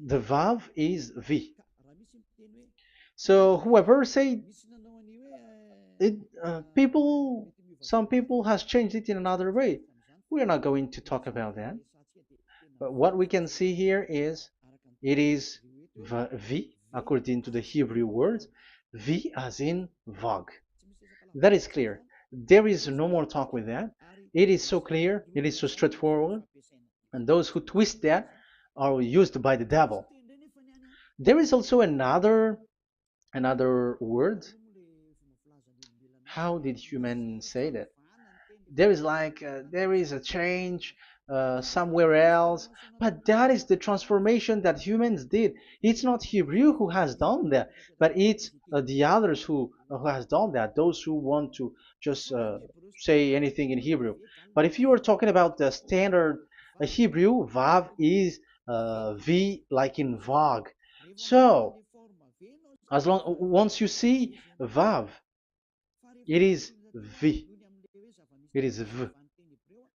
The Vav is V. So whoever say it, some people has changed it in another way. We are not going to talk about that. But what we can see here is it is V according to the Hebrew word, V as in Vag. That is clear. There is no more talk with that. It is so clear, it is so straightforward, and those who twist that are used by the devil. There is also another word. How did humans say that? There is there is a change somewhere else, but that is the transformation that humans did. It's not Hebrew who has done that, but it's the others who has done that, those who want to just say anything in Hebrew. But if you are talking about the standard Hebrew, Vav is V like in Vag. So as long once you see Vav, it is V, it is V.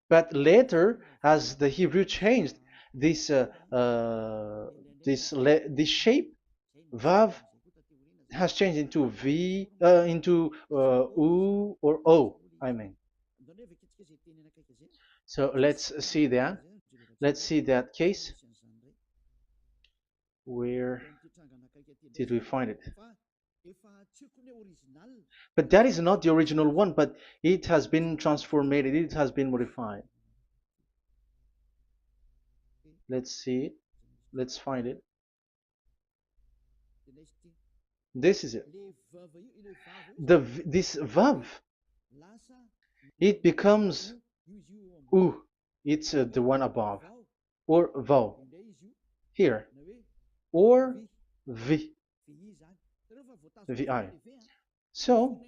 But later, as the Hebrew changed, this this shape, Vav, has changed into V, into U or O. I mean. So let's see that. Let's see that case. Where did we find it? But that is not the original one, but it has been transformed, it has been modified. Let's see it. Let's find it. This is it. This vav, it becomes u. It's the one above, or vav here, or v, vi. So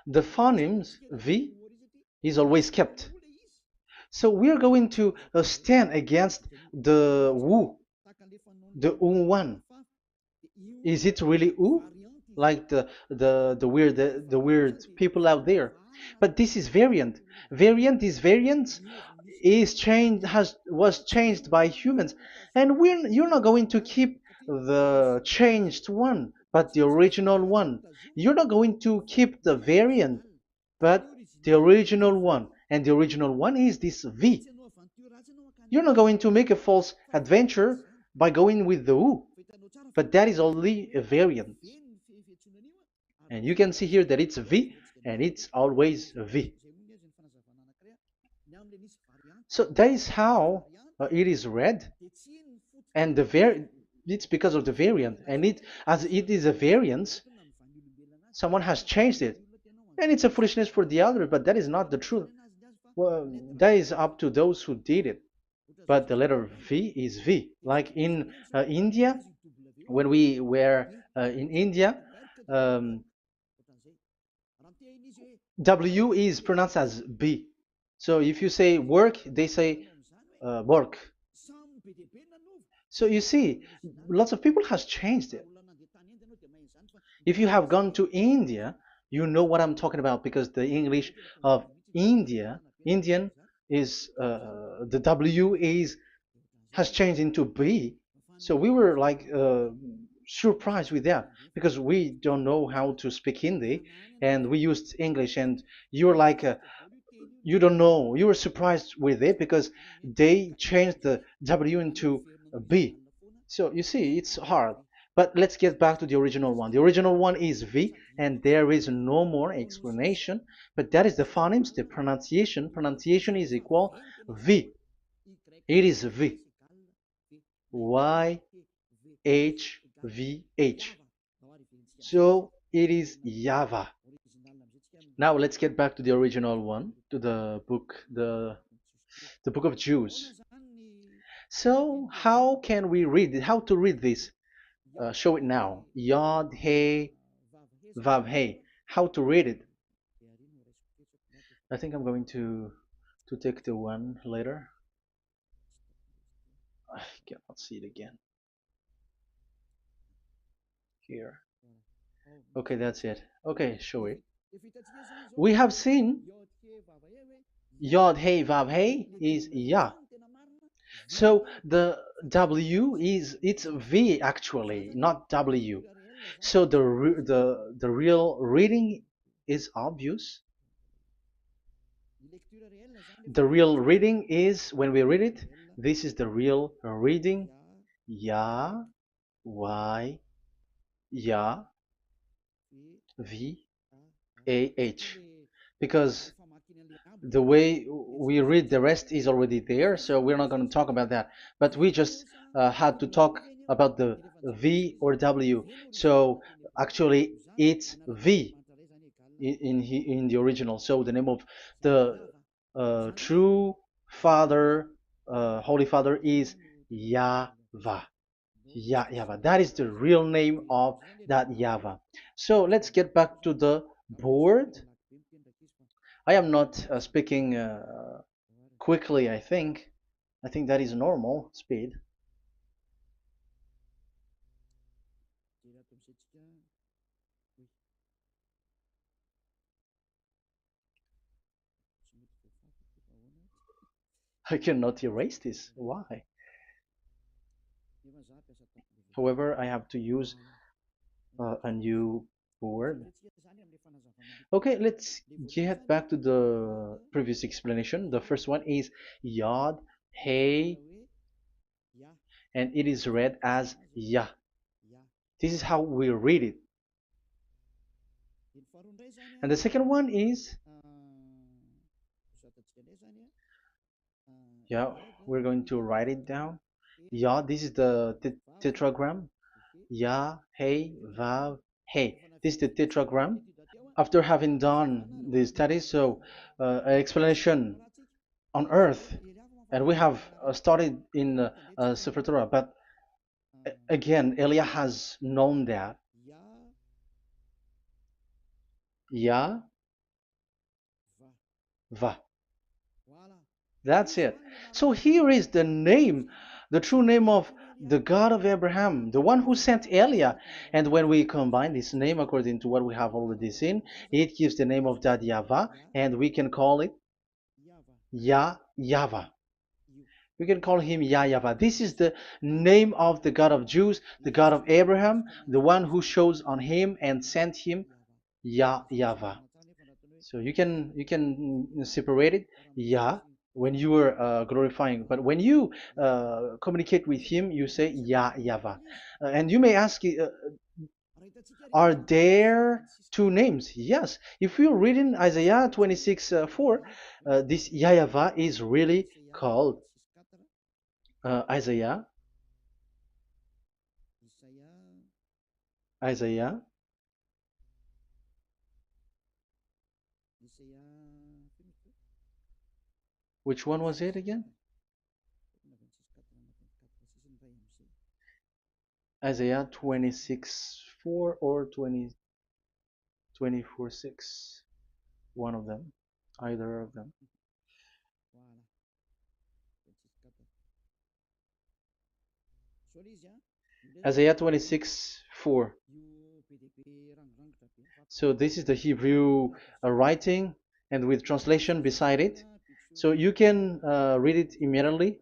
the phonemes v is always kept. So we are going to stand against the wu, the u1. Is it really u? Like the weird people out there. But this is variant. This variant is changed, was changed by humans, and you're not going to keep the changed one, but the original one. You're not going to keep the variant, but the original one, and the original one is this V. You're not going to make a false adventure by going with the U, but that is only a variant. And you can see here that it's V, and it's always a V. So that is how it is read, and it's because of the variant, and as it is a variance, someone has changed it, and it's a foolishness for the other, but that is not the truth. Well, that is up to those who did it. But the letter V is V. Like in India, when we were in India, W is pronounced as B. So if you say work, they say work. So you see, lots of people has changed it. If you have gone to India, you know what I'm talking about, because the English of Indian is the W has changed into B. So we were like surprised with that, because we don't know how to speak Hindi, and we used English, and you're like you don't know, you were surprised with it because they changed the W into a B. So you see, it's hard. But let's get back to the original one. The original one is V, and there is no more explanation. But that is the phonemes, the pronunciation. Pronunciation is equal V. It is V. Y, H, V, H. So it is YAHVAH. Now let's get back to the original one, to the book, the book of Jews. So how can we read it? How to read this? Show it now. Yod, He, Vav, He. How to read it? I think I'm going to take the one later. I cannot see it again. Here. Okay, that's it. Okay, show it. We have seen Yod, He, Vav, He is Yah. So the W is it's V actually, not W. So the real reading is obvious. The real reading is when we read it, this is the real reading. Ya, Y, Ya, V, A, H. Because the way we read the rest is already there, so we're not going to talk about that. But we just had to talk about the V or W. So actually, it's V in the original. So the name of the true Father, Holy Father, is YAHVAH. YAHVAH. That is the real name of that YAHVAH. So let's get back to the board. I am not speaking quickly, I think. I think that is normal speed. I cannot erase this. Why? However, I have to use a new board. Okay, let's get back to the previous explanation. The first one is Yod, Hey, and it is read as Yah. This is how we read it. And the second one is, yeah, we're going to write it down. Yod, this is the tetragram. Yah, Hey, Vav, Hey. This is the tetragram. After having done the study, so an explanation on earth, and we have started in Sefer Torah, but again, Elia has known that Yah, Va. That's it. So here is the name, the true name of the God of Abraham, the one who sent Elia. And when we combine this name according to what we have already seen, it gives the name of that Yahvah, and we can call it Yahvah. We can call him YAHVAH. This is the name of the God of Jews, the God of Abraham, the one who shows on him and sent him, YAHVAH. So you can separate it, Yah, when you are glorifying, but when you communicate with him, you say YAHVAH. And you may ask, are there two names? Yes. If you read in Isaiah 26:4, this YAHVAH is really called Isaiah, Isaiah. Which one was it again? Isaiah 26:4 or 24:6. One of them, either of them. Isaiah 26:4. So this is the Hebrew writing, and with translation beside it. So you can read it immediately.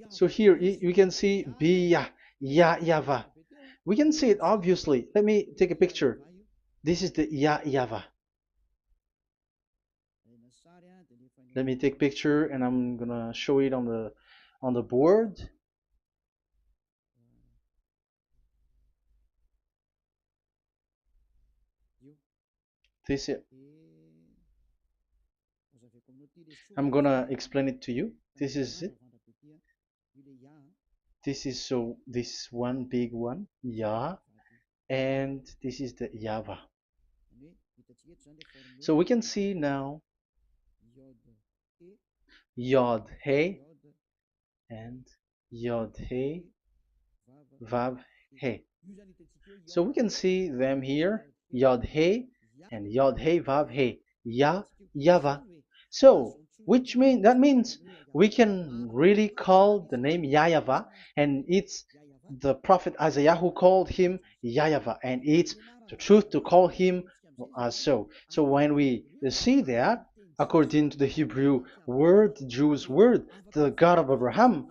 So here you can see Biyah, YAHVAH. We can see it obviously. Let me take a picture. This is the YAHVAH. Let me take picture and I'm gonna show it on the board. This is, I'm gonna explain it to you. This is it. This is so this one big one, Yah, and this is the YAHVAH. So we can see now Yod He and Yod He Vav He. So we can see them here, Yod He and Yod He Vav He, YAHVAH. So that means we can really call the name YAHVAH, and it's the prophet Isaiah who called him YAHVAH, and it's the truth to call him as so. So when we see that, according to the Hebrew word, the Jewish word, the God of Abraham.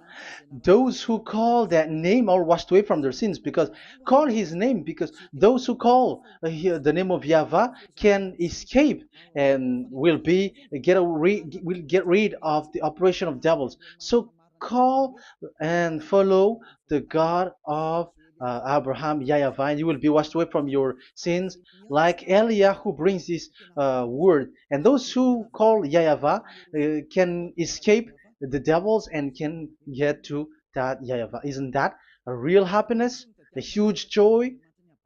Those who call that name are washed away from their sins, because call his name, because those who call the name of Yahweh can escape and will get rid of the operation of devils. So call and follow the God of Abraham, Yahweh, and you will be washed away from your sins, like Eliah who brings this word. And those who call Yahweh can escape the devils and can get to that Yahweh. Isn't that a real happiness, a huge joy?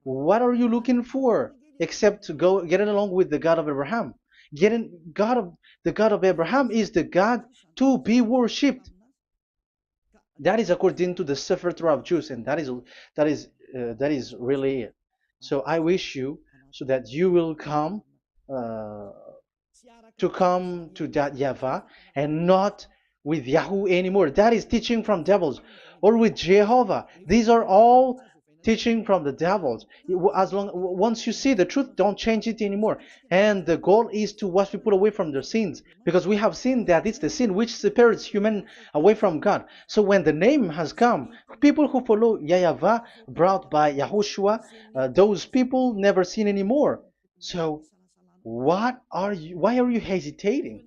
What are you looking for except to go getting along with the God of Abraham? Getting God of the God of Abraham is the God to be worshipped. That is according to the Sefer Torah of Jews, and that is really it. So I wish you so that you will uh, come to that Yahweh and not with Yahoo anymore. That is teaching from devils, or with Jehovah. These are all teaching from the devils. As long once you see the truth, don't change it anymore. And the goal is to wash people away from their sins, because we have seen that it's the sin which separates human away from God. So when the name has come, people who follow Yahweh brought by YAHOSHUAH, those people never sin anymore. So why are you hesitating?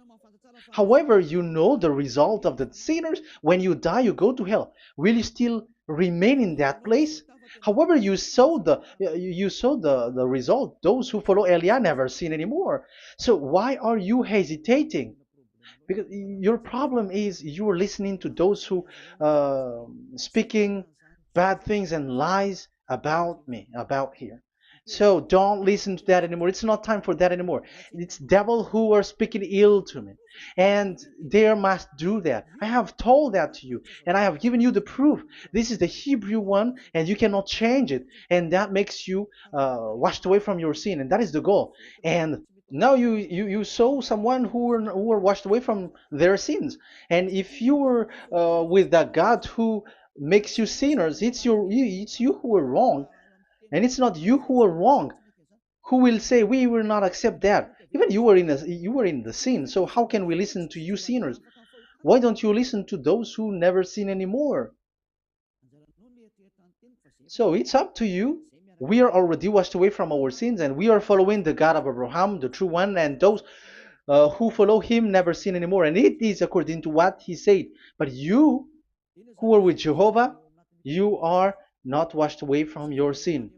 However, you know the result of the sinners. When you die, you go to hell. Will you still remain in that place? However, you saw the result. Those who follow Eliah never sin anymore. So why are you hesitating? Because your problem is you're listening to those who speaking bad things and lies about me, about here. So don't listen to that anymore. It's not time for that anymore. It's devil who are speaking ill to me, and they must do that. I have told that to you, and I have given you the proof. This is the Hebrew one, and you cannot change it, and that makes you washed away from your sin, and that is the goal. And now you saw someone who were washed away from their sins. And if you were with that God who makes you sinners, it's you who are wrong, and it's not you who are wrong. Who will say we will not accept that? Even you were in the sin, so how can we listen to you sinners? Why don't you listen to those who never sin anymore? So it's up to you. We are already washed away from our sins, and we are following the God of Abraham, the true one, and those who follow him never sin anymore. And it is according to what he said. But you who are with Jehovah, you are not washed away from your sin.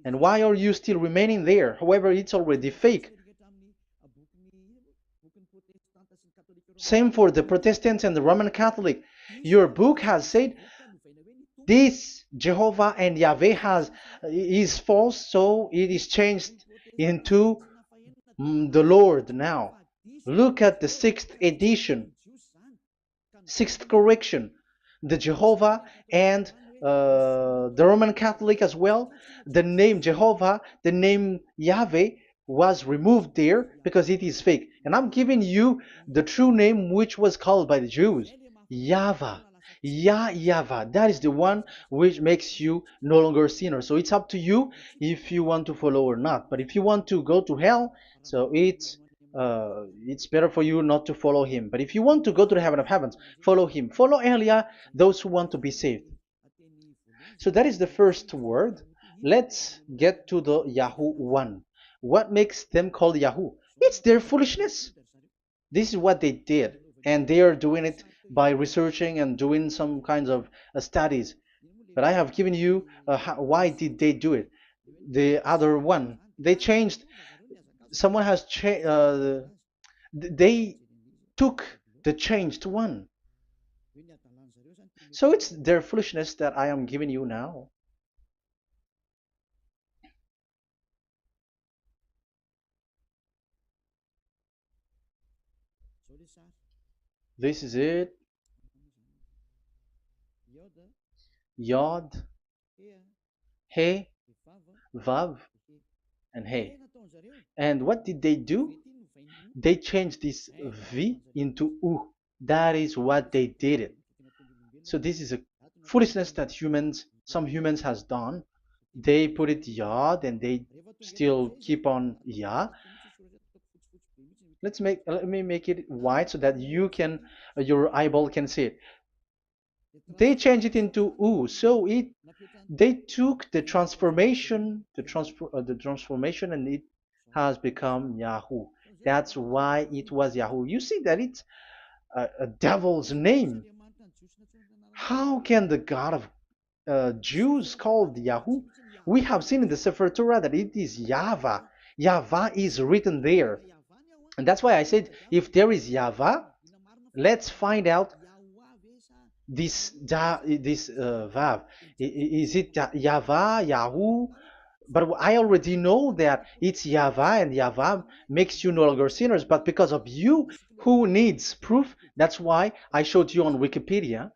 And why are you still remaining there? However, it's already fake. Same for the Protestants and the Roman Catholic. Your book has said this Jehovah and Yahweh is false, so it is changed into the Lord now. Look at the sixth edition, sixth correction. The Jehovah and the Roman Catholic as well. The name Jehovah, the name Yahweh was removed there because it is fake. And I'm giving you the true name which was called by the Jews, Yahvah. Yahvah. That is the one which makes you no longer a sinner. So it's up to you if you want to follow or not. But if you want to go to hell, so it's better for you not to follow him. But if you want to go to the heaven of heavens, follow him. Follow Elia, those who want to be saved. So that is the first word. Let's get to the Yahoo one. What makes them called Yahoo? It's their foolishness. This is what they did, and they are doing it by researching and doing some kinds of studies. But I have given you why did they do it. The other one, they changed. Someone has changed. They took the changed one. So it's their foolishness that I am giving you now. This is it. Yod, He, Vav, and He. And what did they do? They changed this V into U. That is what they did it. So this is a foolishness that some humans has done. They put it Yod and they still keep on Ya. let me make it white so that you can your eyeball can see it. They changed it into U, so it they took the transformation, and it has become Yahoo. That's why it was Yahoo. You see that it's a devil's name. How can the God of Jews called Yahoo? We have seen in the Sefer Torah that it is YAHVAH. YAHVAH is written there. And that's why I said if there is YAHVAH, let's find out this Vav. Is it YAHVAH, Yahoo? But I already know that it's YAHVAH, and YAHVAH makes you no longer sinners. But because of you who needs proof, that's why I showed you on Wikipedia,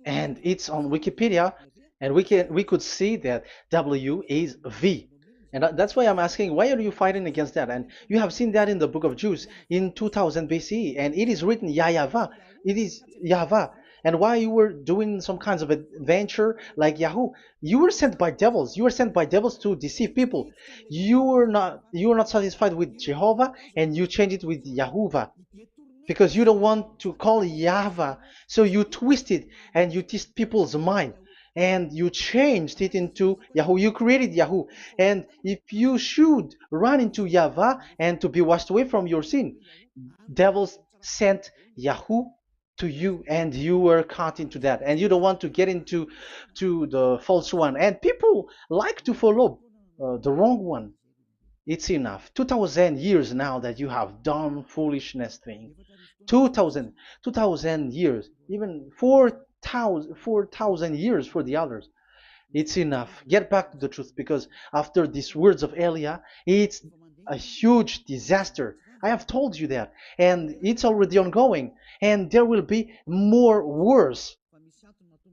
and it's on Wikipedia, and we could see that W is V. And that's why I'm asking, why are you fighting against that? And you have seen that in the book of Jude in 2000 BCE, and it is written YAHVAH. It is YAHVAH. And why you were doing some kinds of adventure like Yahoo? You were sent by devils. You were sent by devils to deceive people. You were not satisfied with Jehovah, and you changed it with Yahuwah because you don't want to call YAHVAH. So you twist it and you twist people's mind, and you changed it into Yahoo. You created Yahoo. And if you should run into YAHVAH and to be washed away from your sin, devils sent Yahoo to you, and you were caught into that, and you don't want to get into the false one. And people like to follow the wrong one. It's enough. 2000 years now that you have done foolishness thing. 2000 years, even 4,000 years for the others. It's enough. Get back to the truth, because after these words of Elia, it's a huge disaster. I have told you that, and it's already ongoing, and there will be more worse.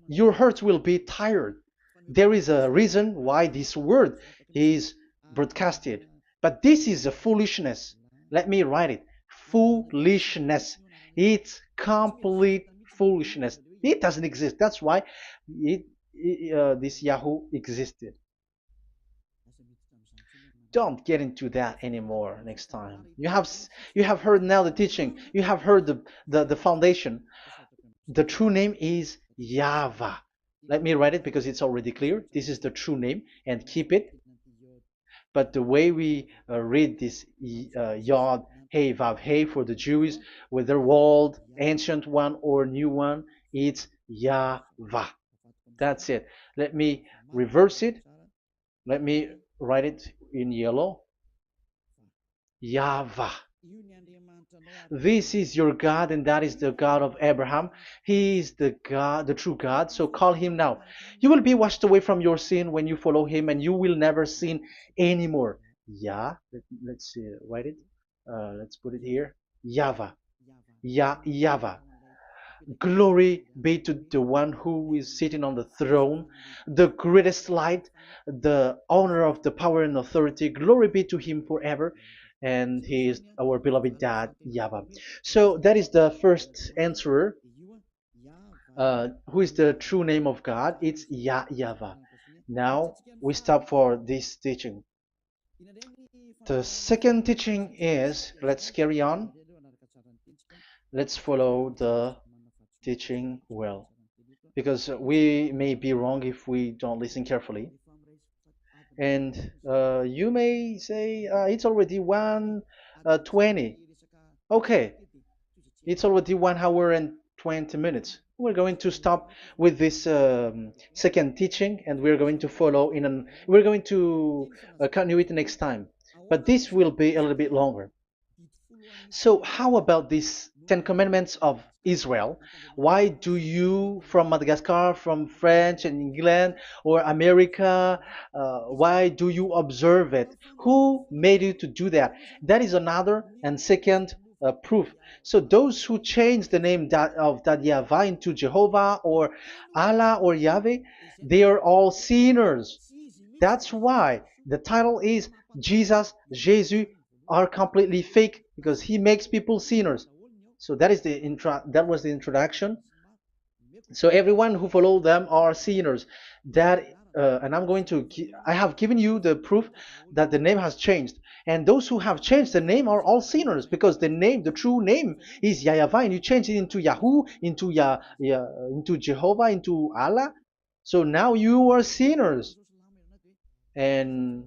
Your heart will be tired. There is a reason why this word is broadcasted. But this is a foolishness. Let me write it. Foolishness. It's complete foolishness. It doesn't exist. That's why this Yahoo existed. Don't get into that anymore next time. You have heard now the teaching. You have heard the foundation. The true name is YAHVAH. Let me write it because it's already clear. This is the true name, and keep it. But the way we read this Yod, Hey, Vav, Hey for the Jews, whether old, ancient one, or new one, it's YAHVAH. That's it. Let me reverse it. Let me write it in yellow. YAHVAH. This is your God, and that is the God of Abraham. He is the God, the true God. So call him now. You will be washed away from your sin when you follow him, and you will never sin anymore. Let's see, write it. Let's put it here. YAHVAH. YAHVAH. Glory be to the one who is sitting on the throne, the greatest light, the owner of the power and authority. Glory be to him forever. And he is our beloved dad, YAHVAH. So that is the first answer. Who is the true name of God? It's YAHVAH. Now we stop for this teaching. The second teaching is, let's carry on. Let's follow the teaching well, because we may be wrong if we don't listen carefully. And you may say it's already 1:20. Okay, it's already 1 hour and 20 minutes. We're going to stop with this second teaching, and we're going to follow we're going to continue it next time. But this will be a little bit longer. So how about these 10 commandments of Israel? Why do you from Madagascar, from France and England or America, why do you observe it? Who made you to do that? That is another and second proof. So those who change the name of that Yahvah into Jehovah or Allah or Yahweh, they are all sinners. That's why the title is Jesus are completely fake, because he makes people sinners. So that was the introduction. So everyone who follow them are sinners. That and I have given you the proof that the name has changed. And those who have changed the name are all sinners, because the true name is YAHVAH, and you change it into Yahoo, into Jehovah, into Allah. So now you are sinners, and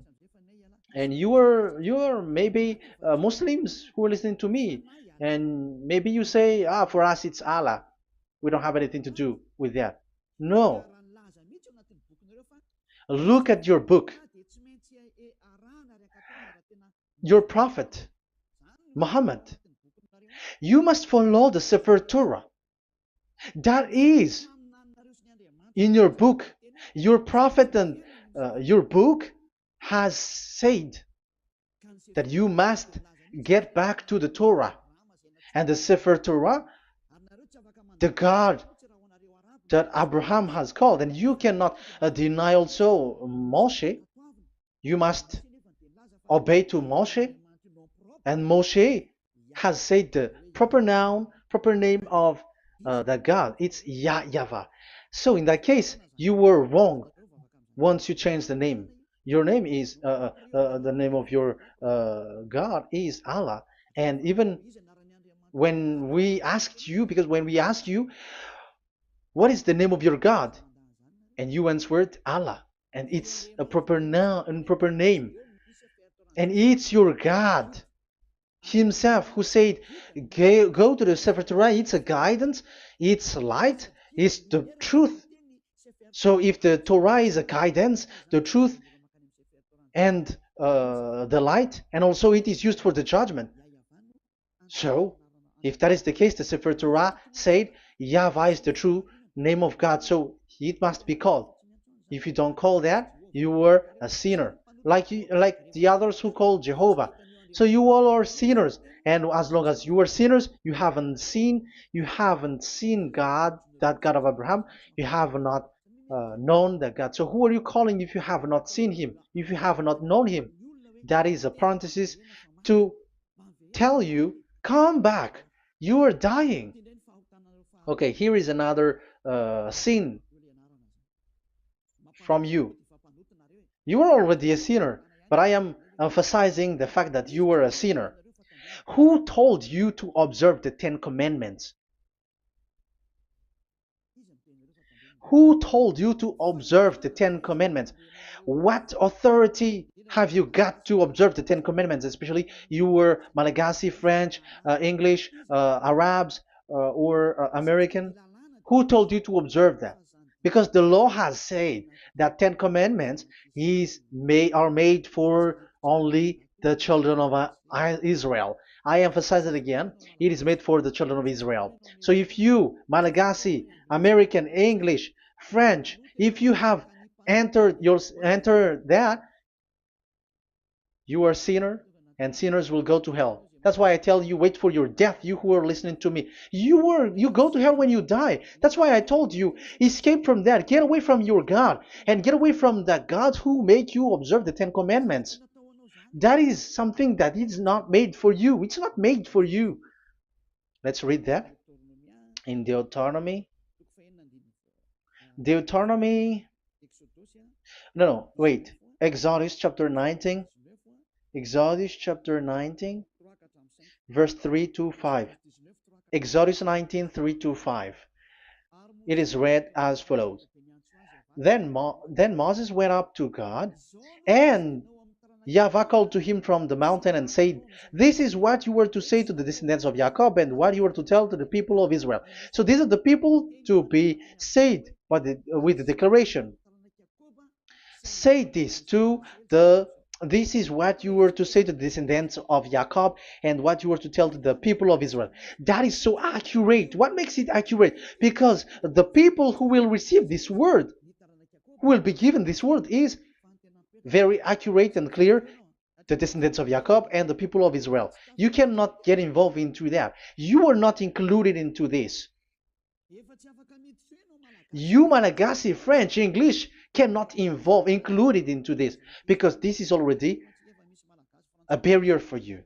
you are maybe Muslims who are listening to me, and maybe you say, for us it's Allah. We don't have anything to do with that. No, look at your book. Your prophet Muhammad. You must follow the Sefer Torah. That is in your book. Your prophet and your book has said that you must get back to the Torah. And the Sefer Torah, the God that Abraham has called. And you cannot deny also Moshe. You must obey to Moshe. And Moshe has said the proper name of the God. It's YAHVAH. So in that case, you were wrong once you change the name. Your name is, the name of your God is Allah. And even when we asked you, because when we asked you, what is the name of your God? And you answered Allah. And it's a proper name. And it's your God Himself who said, go to the Sefer Torah. It's a guidance, it's light, it's the truth. So if the Torah is a guidance, the truth, and the light, and also it is used for the judgment. So if that is the case, the Sefer Torah said YAHVAH is the true name of God, so it must be called. If you don't call that, you were a sinner, like the others who call Jehovah. So you all are sinners, and as long as you are sinners, you haven't seen God, that God of Abraham. You have not known that God. So who are you calling if you have not seen Him? If you have not known Him? That is a parenthesis to tell you, come back. You are dying. Okay, here is another sin from you. You are already a sinner, but I am emphasizing the fact that you were a sinner. Who told you to observe the 10 Commandments? Who told you to observe the 10 Commandments? What authority have you got to observe the 10 Commandments? Especially you were Malagasy, French, English, Arabs, or American. Who told you to observe that? Because the law has said that 10 Commandments are made for only the children of Israel. I emphasize it again. It is made for the children of Israel. So if you, Malagasy, American, English, French, if you have entered that, you are a sinner, and sinners will go to hell. That's why I tell you, wait for your death, you who are listening to me. You go to hell when you die. That's why I told you, escape from that. Get away from your God, and get away from the gods who make you observe the 10 Commandments. That is something that is not made for you. It's not made for you. Let's read that in Deuteronomy. No, wait. Exodus chapter 19. Exodus chapter 19, verse 3 to 5. Exodus 19, 3 to 5. It is read as follows. Then Moses went up to God, and YAHVAH called to him from the mountain and said, this is what you were to say to the descendants of Jacob, and what you were to tell to the people of Israel. So these are the people to be saved with the declaration. Say this this is what you were to say to the descendants of Jacob, and what you were to tell to the people of Israel. That is so accurate. What makes it accurate? Because the people who will receive this word, who will be given this word, is very accurate and clear. The descendants of Jacob and the people of Israel. You cannot get involved into that. You are not included into this. You, Malagasy, French, English, cannot included into this, because this is already a barrier for you.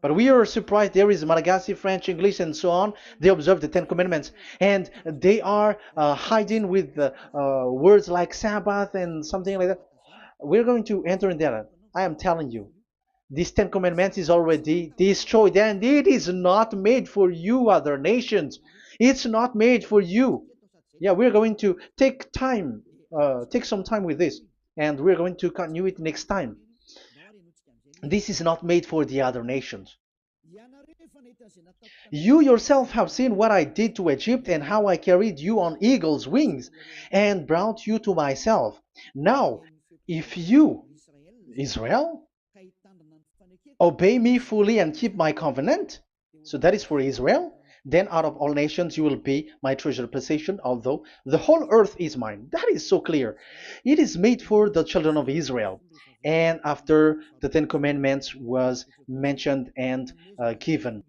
But we are surprised there is Malagasy, French, English, and so on. They observe the Ten Commandments, and they are hiding with words like Sabbath and something like that. We're going to enter in there. I am telling you, this Ten Commandments is already destroyed, and it is not made for you, other nations. It's not made for you. Yeah, we're going to take some time with this, and we're going to continue it next time. This is not made for the other nations. You yourself have seen what I did to Egypt and how I carried you on eagle's wings and brought you to myself. Now, if you, Israel, obey me fully and keep my covenant, so that is for Israel, then out of all nations you will be my treasured possession, although the whole earth is mine. That is so clear. It is made for the children of Israel. And after the Ten Commandments was mentioned and given.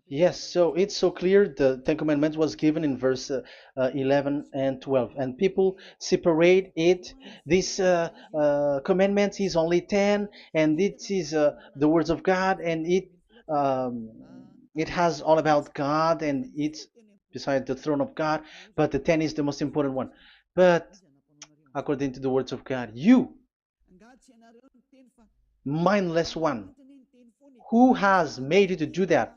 Yes, so it's so clear. The Ten Commandments was given in verse 11 and 12, and people separate it. This commandment is only 10, and it is the words of God, and um, it has all about God, and it's beside the throne of God. But the 10 is the most important one. But according to the words of God, you, mindless one, who has made you to do that?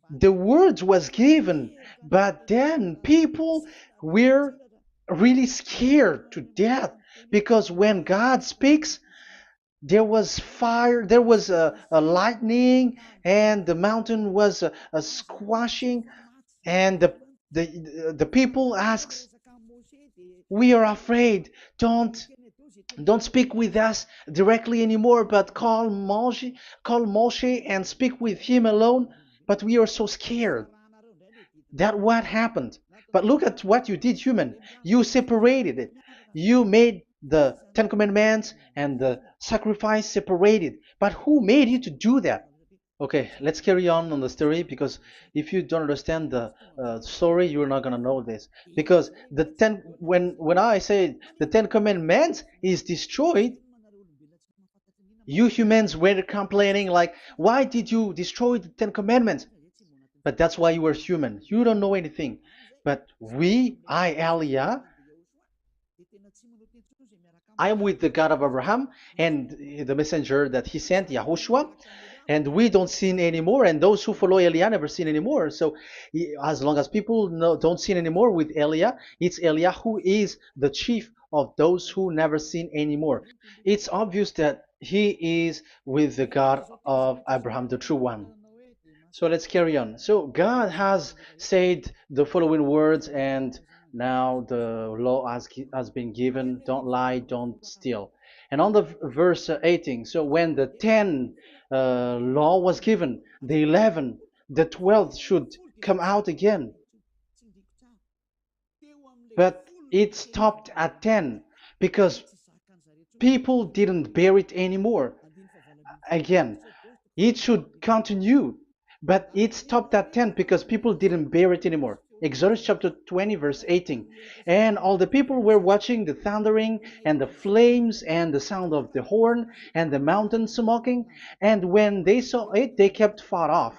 The words was given, but then people were really scared to death because when God speaks, there was fire, there was a lightning, and the mountain was a squashing, and the people asks, "We are afraid. Don't speak with us directly anymore, but call Moshe and speak with him alone." But we are so scared. That what happened. But look at what you did, human. You separated it. You made the Ten Commandments and the sacrifice separated. But who made you to do that? Okay, let's carry on the story because if you don't understand the story, you're not gonna know this. Because when I say the Ten Commandments is destroyed, you humans were complaining like, why did you destroy the Ten Commandments? But that's why you were human. You don't know anything. But Elia, I am with the God of Abraham and the messenger that he sent, YAHOSHUAH, and we don't sin anymore. And those who follow Elia never sin anymore. So as long as people don't sin anymore with Elia, it's Elia who is the chief of those who never sin anymore. It's obvious that he is with the God of Abraham, the true one. So let's carry on. So God has said the following words, and now the law has been given: don't lie, don't steal. And on the verse 18, so when the 10 law was given, the 11, the 12th should come out again. But it stopped at 10 because people didn't bear it anymore. Again, it should continue, but it stopped at 10 because people didn't bear it anymore. Exodus chapter 20, verse 18. And all the people were watching the thundering and the flames and the sound of the horn and the mountain smoking. And when they saw it, they kept far off,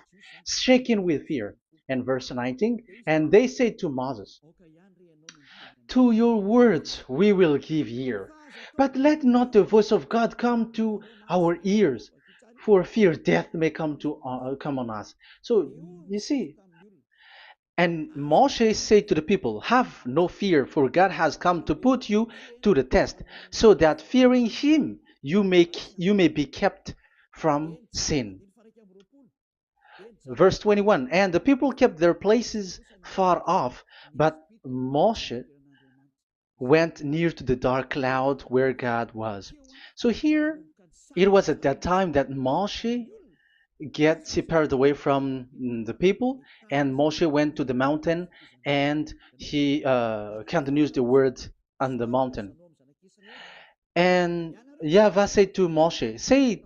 shaking with fear. And verse 19, and they said to Moses, to your words we will give ear, but let not the voice of God come to our ears, for fear death may come on us. So you see, and Moshe said to the people, have no fear, for God has come to put you to the test, so that fearing him you may be kept from sin. Verse 21, and the people kept their places far off, but Moshe went near to the dark cloud where God was. So here, it was at that time that Moshe get separated away from the people, and Moshe went to the mountain, and he continues the word on the mountain. And YAHVAH said to Moshe, say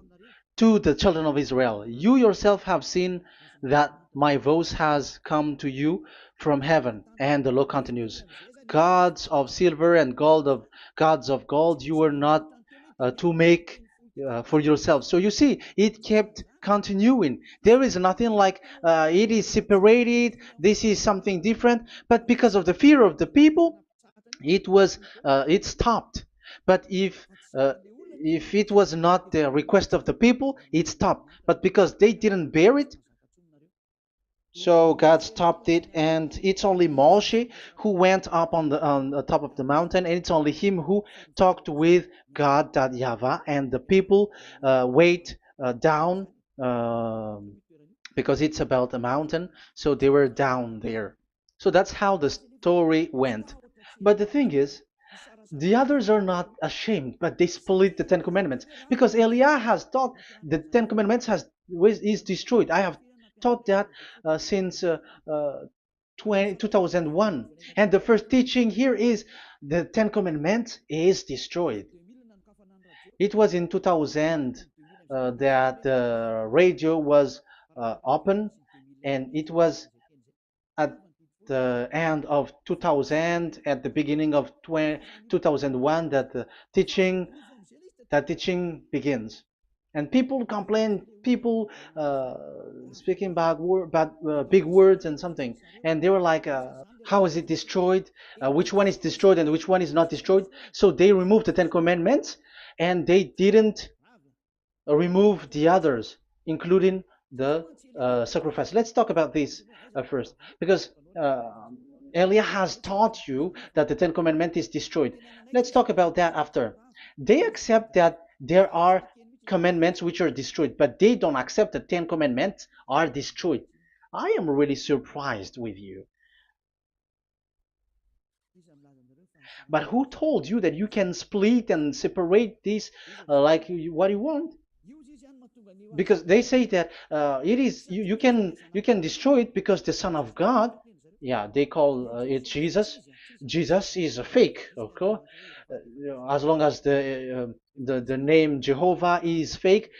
to the children of Israel, you yourself have seen that my voice has come to you from heaven. And the law continues, gods of silver and gods of gold you were not to make for yourself. So you see, it kept continuing. There is nothing like it is separated. This is something different. But because of the fear of the people, it stopped. But if it was not the request of the people, it stopped. But because they didn't bear it, so God stopped it, and it's only Moshe who went up on the top of the mountain, and it's only him who talked with God, that YAHVAH, and the people wait down, because it's about a mountain, so they were down there. So that's how the story went. But the thing is, the others are not ashamed, but they split the Ten Commandments because Eliah has taught the Ten Commandments is destroyed. I have taught that since uh, 2001, and the first teaching here is the Ten Commandments is destroyed. It was in 2000 that the radio was open, and it was at the end of 2000, at the beginning of 2001, that the teaching that teaching begins. And people complain, people speaking big words and something, and they were like, how is it destroyed, which one is destroyed and which one is not destroyed. So they removed the Ten Commandments, and they didn't remove the others, including the sacrifice. Let's talk about this first, because Elia has taught you that the Ten Commandments is destroyed. Let's talk about that after. They accept that there are commandments which are destroyed, but they don't accept that 10 commandments are destroyed. I am really surprised with you. But who told you that you can split and separate this like what you want? Because they say that it is you can destroy it because the Son of God, yeah, they call it Jesus. Jesus is a fake, of course. As long as the name Jehovah is fake,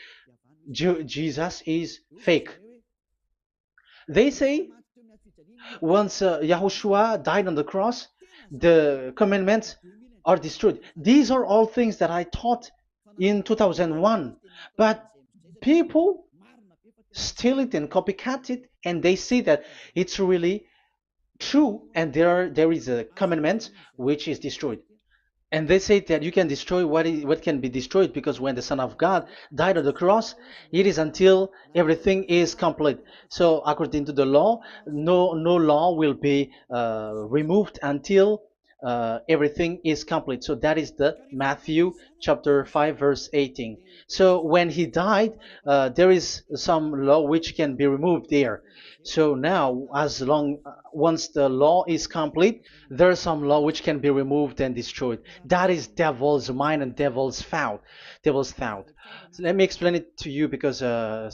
Jesus is fake. They say once Yahushua died on the cross, the commandments are destroyed. These are all things that I taught in 2001, but people steal it and copycat it, and they see that it's really true, and there is a commandment which is destroyed. And they say that you can destroy what can be destroyed, because when the Son of God died on the cross, it is until everything is complete. So according to the law, no law will be removed until everything is complete. So that is the Matthew chapter 5 verse 18. So when he died, there is some law which can be removed there. So now, once the law is complete, there is some law which can be removed and destroyed. That is devil's mind and devil's thought. Devil's thought. So let me explain it to you, because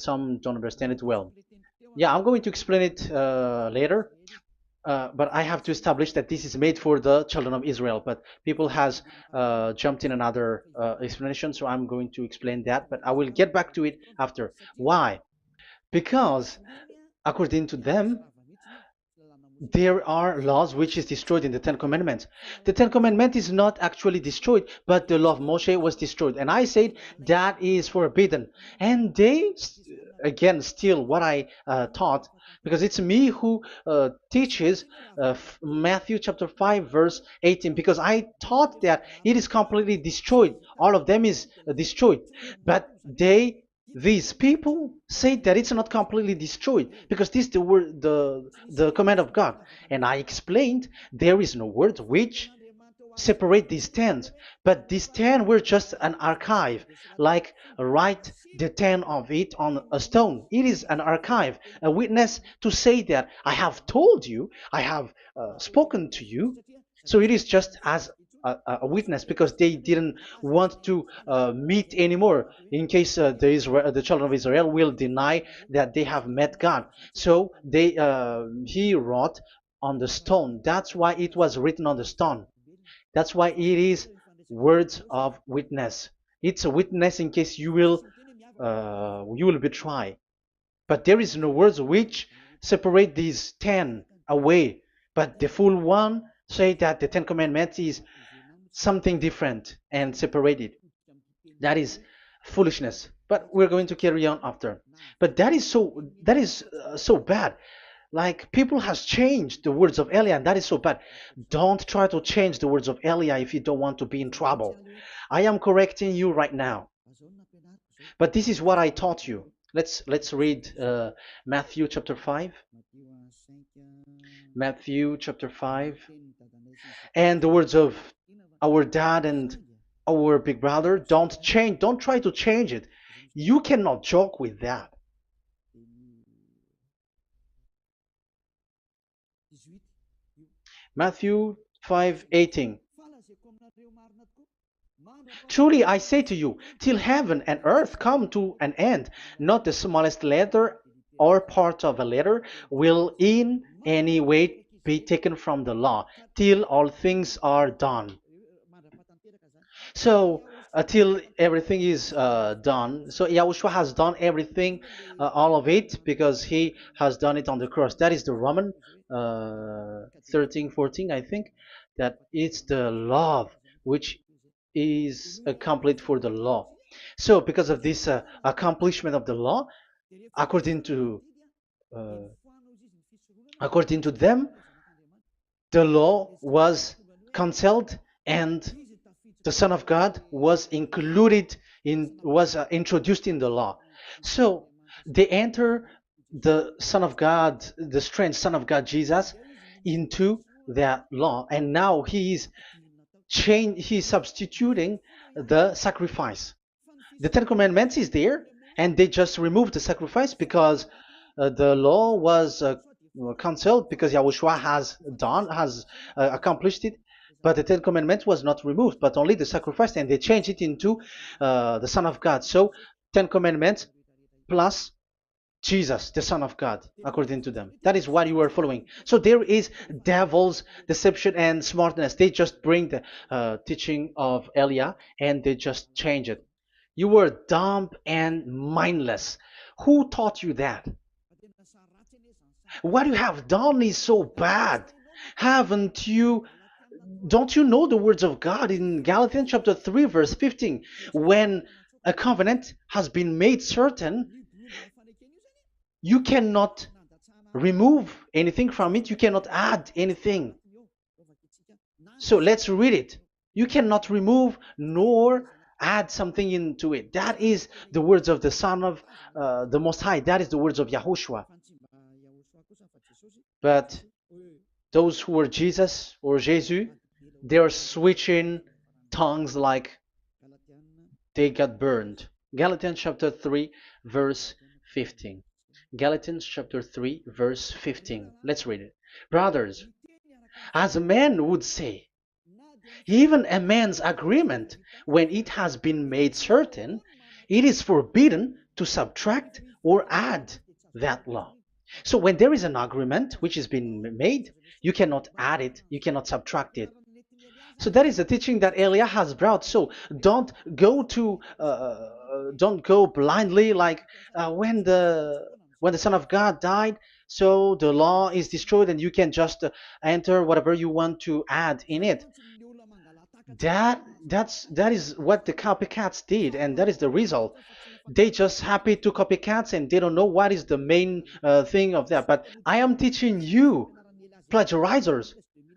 some don't understand it well. Yeah, I'm going to explain it later. But I have to establish that this is made for the children of Israel. But people has jumped in another explanation, so I'm going to explain that. But I will get back to it after. Why? Because according to them, there are laws which is destroyed in the Ten Commandments. The Ten Commandment is not actually destroyed, but the law of Moshe was destroyed. And I said that is forbidden. And they again steal what I taught, because it's me who teaches Matthew chapter 5 verse 18, because I taught that it is completely destroyed. All of them is destroyed. But these people say that it's not completely destroyed, because this is the word, the command of God. And I explained there is no word which separate these 10, but these 10 were just an archive, like write the 10 of it on a stone. It is an archive, a witness to say that I have told you, I have spoken to you. So it is just as a witness, because they didn't want to meet anymore, in case the children of Israel will deny that they have met God. So he wrote on the stone. That's why it was written on the stone. That's why it is words of witness. It's a witness in case you will betray. But there is no words which separate these 10 away. But the full one say that the 10 commandments is something different and separated. That is foolishness. But we're going to carry on after. But that is so bad. Like people has changed the words of Elia, and that is so bad. Don't try to change the words of Elia if you don't want to be in trouble. I am correcting you right now. But this is what I taught you. Let's read Matthew chapter 5. Matthew chapter 5. And the words of our dad and our big brother, don't try to change it. You cannot joke with that. Matthew 5:18. Truly I say to you, till heaven and earth come to an end, not the smallest letter or part of a letter will in any way be taken from the law, till all things are done. So until everything is done, so Yahushua has done everything, all of it, because he has done it on the cross. That is the Roman 13, 14, I think, that it's the love which is complete for the law. So because of this accomplishment of the law, according to uh, according to them, the law was cancelled and the Son of God was introduced in the law. So they enter the Son of God, the strange Son of God Jesus, into that law, and now he's substituting the sacrifice. The Ten Commandments is there, and they just removed the sacrifice because the law was cancelled because Yahushua has accomplished it. But the Ten Commandments was not removed, but only the sacrifice, and they changed it into the Son of God. So Ten Commandments plus Jesus, the Son of God, according to them. That is what you are following. So there is devil's deception and smartness. They just bring the teaching of Elia and they just change it. You were dumb and mindless. Who taught you that? What you have done is so bad. Haven't you? Don't you know the words of God in Galatians chapter 3, verse 15? When a covenant has been made certain, you cannot remove anything from it, you cannot add anything. So let's read it. You cannot remove nor add something into it. That is the words of the Son of the Most High. That is the words of Yahushua. But those who are Jesus or Jesus, they are switching tongues like they got burned. Galatians chapter 3, verse 15. Galatians chapter 3, verse 15. Let's read it. Brothers, as a man would say, even a man's agreement, when it has been made certain, it is forbidden to subtract or add that law. So when there is an agreement which has been made, you cannot add it, you cannot subtract it. So that is the teaching that Elia has brought. So don't go blindly like when the Son of God died. So the law is destroyed, and you can just enter whatever you want to add in it. That is what the copycats did, and that is the result. They just happy to copycats, and they don't know what is the main thing of that. But I am teaching you plagiarizers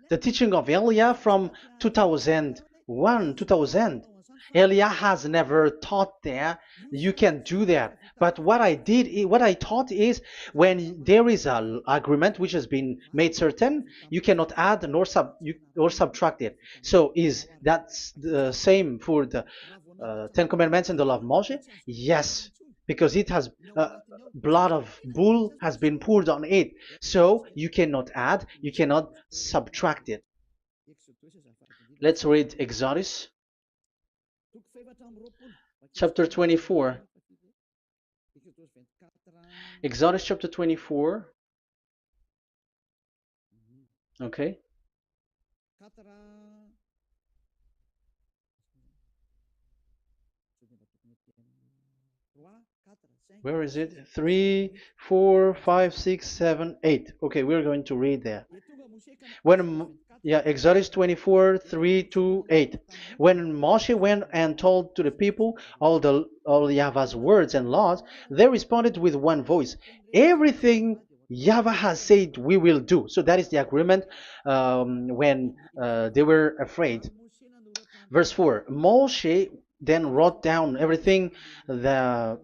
the teaching of Elia from 2001, 2000. Elia has never taught that you can do that. But what I taught is when there is an agreement which has been made certain, you cannot add or subtract it. So is that the same for the Ten Commandments and the law of Moshe? Yes, because it has blood of bull has been poured on it. So you cannot add, you cannot subtract it. Let's read Exodus chapter 24. Exodus chapter 24. Okay. Where is it? 3, 4, 5, 6, 7, 8. Okay, we're going to read there. When yeah, Exodus 24, 3 to 8. When Moshe went and told to the people all Yahweh's words and laws, they responded with one voice. Everything Yahweh has said we will do. So that is the agreement when they were afraid. Verse 4. Moshe then wrote down everything the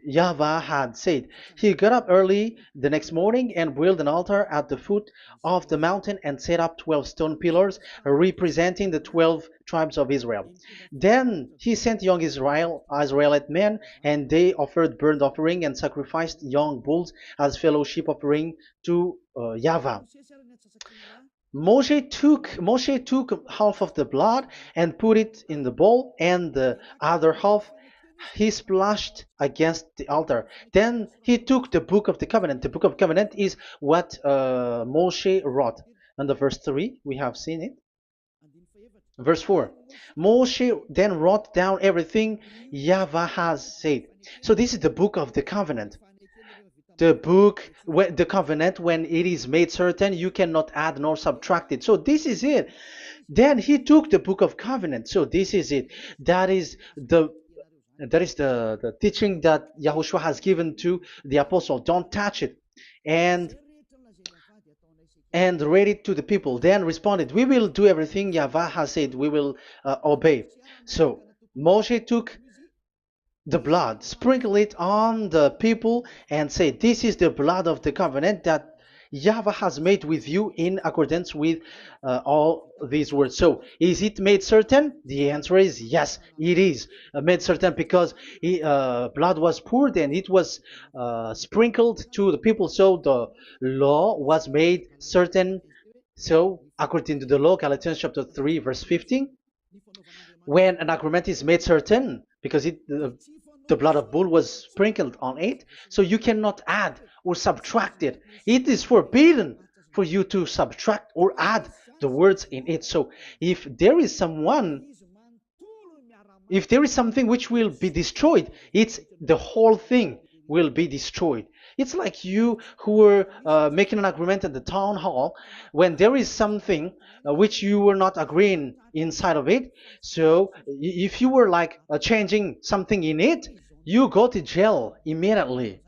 Yahweh had said. He got up early the next morning and built an altar at the foot of the mountain and set up 12 stone pillars representing the 12 tribes of Israel. Then he sent young Israelite men, and they offered burnt offering and sacrificed young bulls as fellowship offering to Yahweh. Moshe took half of the blood and put it in the bowl, and the other half he splashed against the altar. Then he took the book of the covenant. The book of covenant is what Moshe wrote. And the verse 3, we have seen it. Verse 4. Moshe then wrote down everything Yahweh has said. So this is the book of the covenant. The covenant, when it is made certain, you cannot add nor subtract it. So this is it. Then he took the book of covenant. So this is it. That is the teaching that Yahushua has given to the apostle. Don't touch it. And read it to the people. Then responded, we will do everything Yahweh has said. We will obey. So Moshe took the blood, sprinkle it on the people, and say, this is the blood of the covenant that Yahweh has made with you in accordance with all these words. So, is it made certain? The answer is yes, it is made certain, because blood was poured and it was sprinkled to the people. So, the law was made certain. So, according to the law, Galatians chapter 3, verse 15, when an agreement is made certain, because the blood of bull was sprinkled on it, so you cannot add or subtract it. It is forbidden for you to subtract or add the words in it. So if there is something which will be destroyed, it's the whole thing will be destroyed. It's like you who were making an agreement at the town hall, when there is something which you were not agreeing inside of it. So if you were like changing something in it, you go to jail immediately.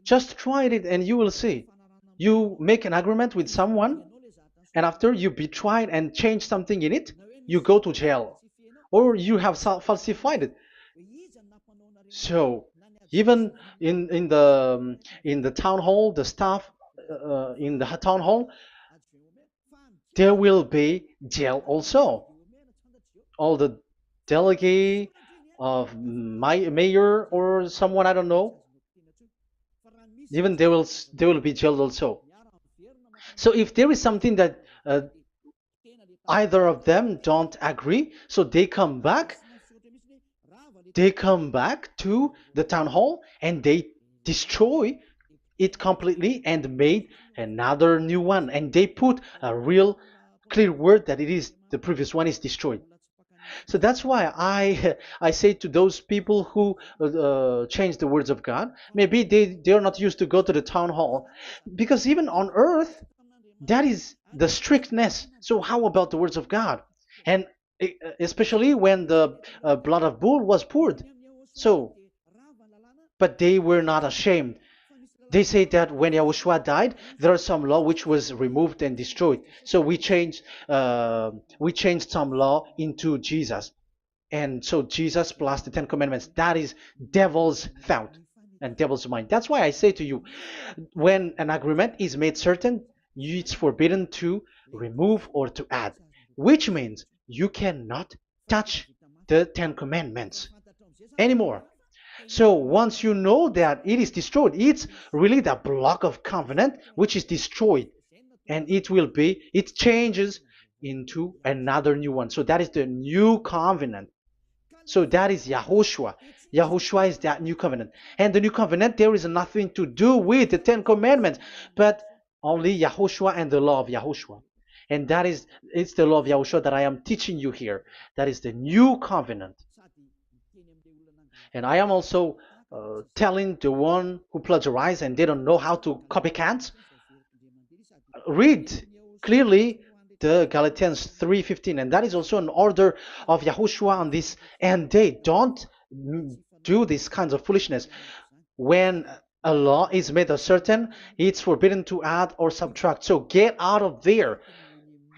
Just try it and you will see. You make an agreement with someone, and after you betray it and change something in it, you go to jail, or you have falsified it. So even in the town hall, the staff in the town hall, there will be jail also. All the delegate of my mayor or someone, I don't know, even they will be jailed also. So if there is something that either of them don't agree, so they come back to the town hall and they destroy it completely and made another new one, and they put a real clear word that it is the previous one is destroyed. So that's why I say to those people who change the words of God, maybe they are not used to go to the town hall, because even on earth that is the strictness. So how about the words of God? And especially when the blood of bull was poured. So, but they were not ashamed. They say that when Yahushua died, there is some law which was removed and destroyed. So we changed some law into Jesus, and so Jesus plus the Ten Commandments. That is devil's thought and devil's mind. That's why I say to you, when an agreement is made certain, it's forbidden to remove or to add, which means you cannot touch the Ten Commandments anymore. So once you know that it is destroyed, it's really the block of covenant which is destroyed, and it changes into another new one. So that is the new covenant. So that is Yahushua. Yahushua is that new covenant. And the new covenant, there is nothing to do with the Ten Commandments, but only Yahushua and the law of Yahushua. And it's the law of Yahushua that I am teaching you here. That is the new covenant. And I am also telling the one who plagiarized and they don't know how to copycat, read clearly the Galatians 3:15, and that is also an order of Yahushua on this. And they don't do these kinds of foolishness. When a law is made a certain, it's forbidden to add or subtract. So get out of there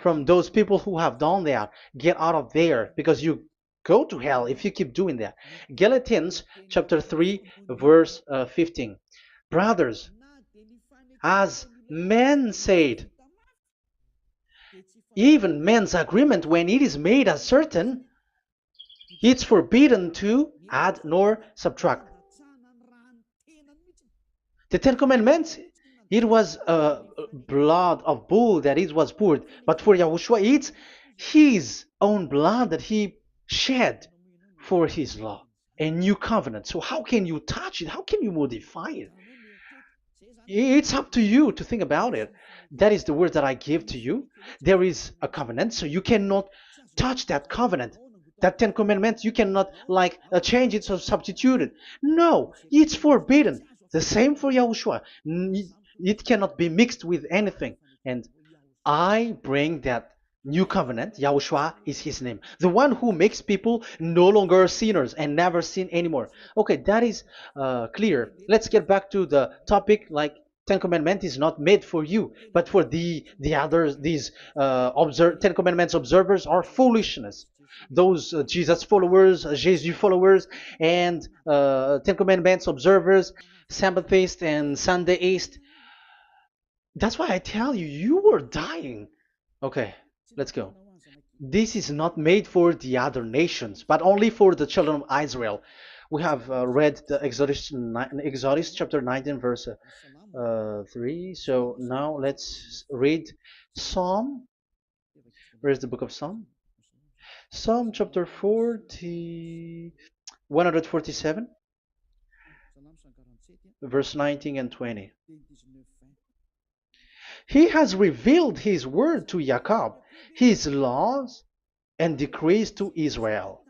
from those people who have done that. Get out of there, because you go to hell if you keep doing that. Galatians chapter 3 verse 15. Brothers, as men said, even men's agreement, when it is made as certain, it's forbidden to add nor subtract. The Ten Commandments, it was blood of bull that it was poured, but for Yahushua, it's his own blood that he shed for his law, a new covenant. So how can you touch it? How can you modify it? It's up to you to think about it. That is the word that I give to you. There is a covenant, so you cannot touch that covenant. That Ten Commandments, you cannot like change it or substitute it. No, it's forbidden. The same for Yahushua. It cannot be mixed with anything. And I bring that new covenant. Yahushua is his name. The one who makes people no longer sinners and never sin anymore. Okay, that is clear. Let's get back to the topic. Like, Ten Commandments is not made for you, but for the others. These Ten Commandments observers are foolishness. Those Jesus followers, Jesus followers, and Ten Commandments observers, Sabbathists and Sundayist. That's why I tell you, you were dying. Okay, let's go. This is not made for the other nations, but only for the children of Israel. We have read the Exodus chapter 19, verse 3. So now let's read Psalm. Where is the book of Psalm? Psalm chapter 40, 147, verse 19 and 20. He has revealed his word to Jacob, his laws and decrees to Israel.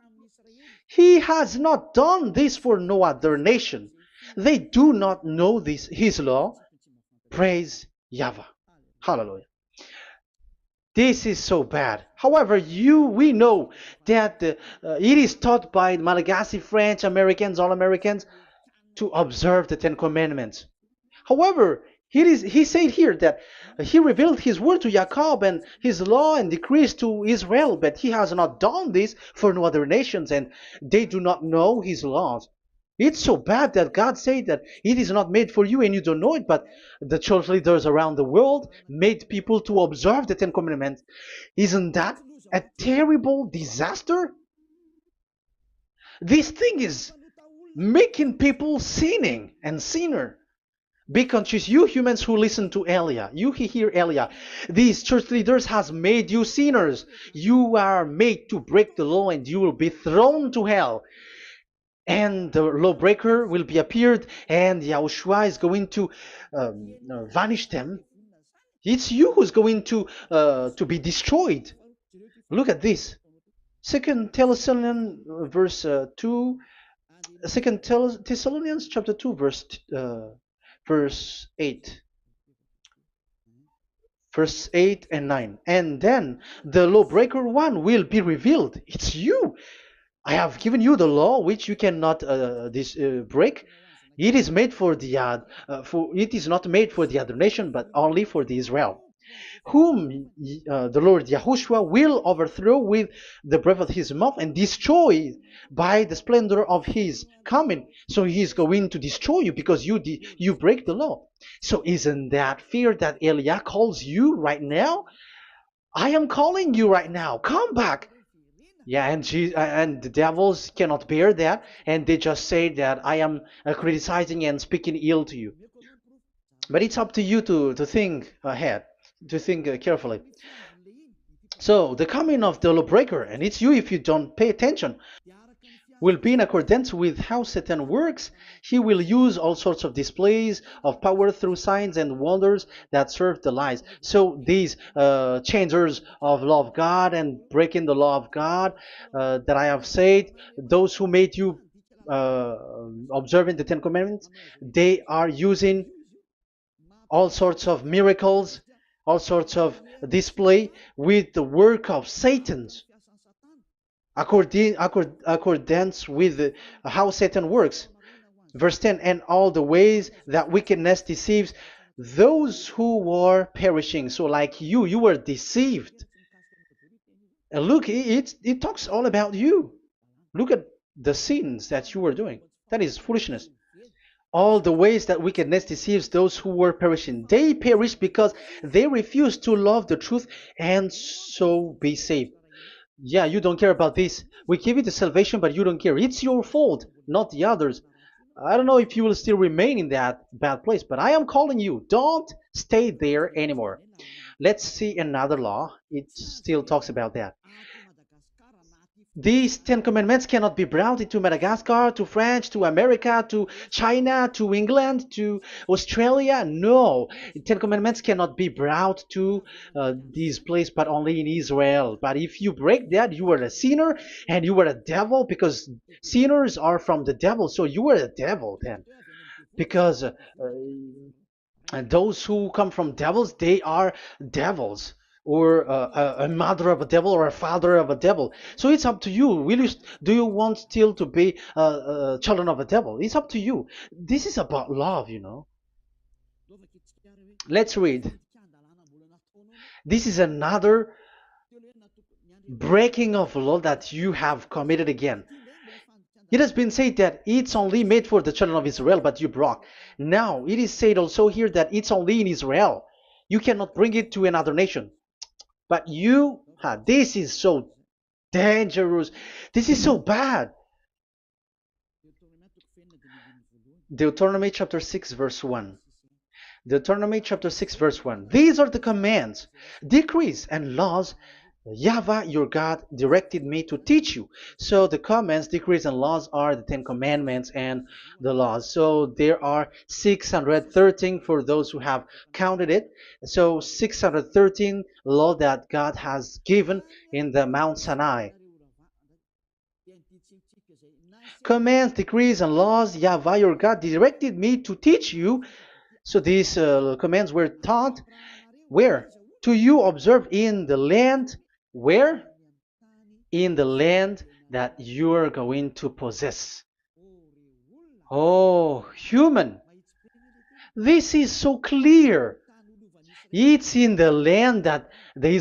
He has not done this for no other nation. They do not know this, his law. Praise YAHVAH. Hallelujah. This is so bad. However, we know that it is taught by Malagasy, French, Americans, all Americans, to observe the Ten Commandments. However, he said here that he revealed his word to Jacob and his law and decrees to Israel, but he has not done this for no other nations, and they do not know his laws. It's so bad that God said that it is not made for you and you don't know it, but the church leaders around the world made people to observe the Ten Commandments. Isn't that a terrible disaster? This thing is making people sinning and sinner. Be conscious, you humans who listen to Elia, you hear Elia, these church leaders has made you sinners. You are made to break the law and you will be thrown to hell. And the lawbreaker will be appeared and Yahushua is going to vanish them. It's you who's going to be destroyed. Look at this. Second Thessalonians verse 2. Second Thessalonians chapter 2 verse 8. Verse 8 and 9. And then the lawbreaker one will be revealed. It's you. I have given you the law which you cannot break. It is made for the it is not made for the other nation, but only for the Israel, whom the Lord Yahushua will overthrow with the breath of his mouth and destroy by the splendor of his coming. So he is going to destroy you because you break the law. So isn't that fear that Elia calls you right now? I am calling you right now. Come back. Yeah, and the devils cannot bear that, and they just say that I am criticizing and speaking ill to you. But it's up to you to think ahead, to think carefully. So the coming of the lawbreaker, and it's you if you don't pay attention, will be in accordance with how Satan works. He will use all sorts of displays of power through signs and wonders that serve the lies. So these changers of law of God and breaking the law of God that I have said, those who made you observing the Ten Commandments, they are using all sorts of miracles, all sorts of display with the work of Satan's accordance with how Satan works. Verse 10, and all the ways that wickedness deceives those who were perishing. So like you were deceived. And look, it talks all about you. Look at the sins that you were doing. That is foolishness. All the ways that wickedness deceives those who were perishing. They perish because they refuse to love the truth and so be saved. Yeah, you don't care about this. We give you the salvation, but you don't care. It's your fault, not the others. I don't know if you will still remain in that bad place, but I am calling you. Don't stay there anymore. Let's see another law. It still talks about that. These Ten Commandments cannot be brought into Madagascar, to France, to America, to China, to England, to Australia. No, Ten Commandments cannot be brought to these places, but only in Israel. But if you break that, you are a sinner and you are a devil, because sinners are from the devil. So you are a devil then, because and those who come from devils, they are devils, or a mother of a devil, or a father of a devil. So it's up to you. Do you want still to be children of a devil? It's up to you. This is about love, you know. Let's read. This is another breaking of law that you have committed again. It has been said that it's only made for the children of Israel, but you broke. Now, it is said also here that it's only in Israel. You cannot bring it to another nation. But this is so dangerous. This is so bad. Deuteronomy chapter 6, verse 1. Deuteronomy chapter 6, verse 1. These are the commands, decrees, and laws YAHVAH your God directed me to teach you. So the commands, decrees, and laws are the Ten Commandments and the laws. So there are 613 for those who have counted it. So 613 law that God has given in the Mount Sinai. Commands, decrees, and laws YAHVAH your God directed me to teach you. So these commands were taught where? To you observe in the land. Where? In the land that you are going to possess. Oh, human. This is so clear. It's in the land that the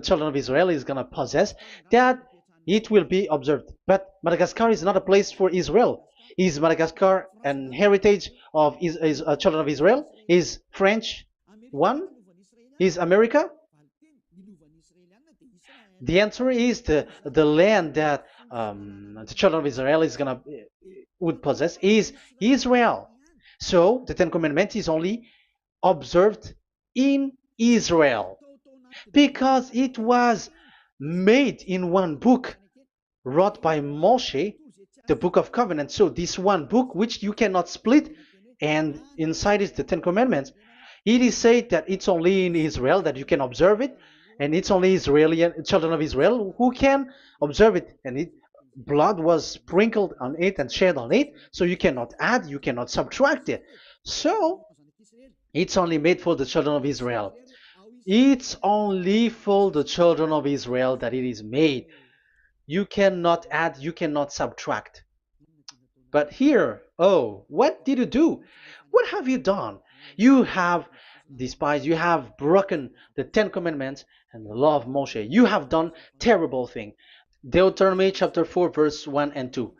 children of Israel is going to possess that it will be observed. But Madagascar is not a place for Israel. Is Madagascar an heritage of children of Israel? Is French one? Is America? The answer is the land that the children of Israel would possess is Israel. So the Ten Commandments is only observed in Israel because it was made in one book wrote by Moshe, the Book of Covenant. So this one book, which you cannot split, and inside is the Ten Commandments. It is said that it's only in Israel that you can observe it, and it's only children of Israel who can observe it. And blood was sprinkled on it and shed on it, so you cannot add, you cannot subtract it. So it's only made for the children of Israel. It's only for the children of Israel that it is made. You cannot add, you cannot subtract. But here, oh, what did you do? What have you done? You have despised, you have broken the Ten Commandments and the law of Moshe. You have done terrible thing. Deuteronomy chapter 4, verse 1 and 2.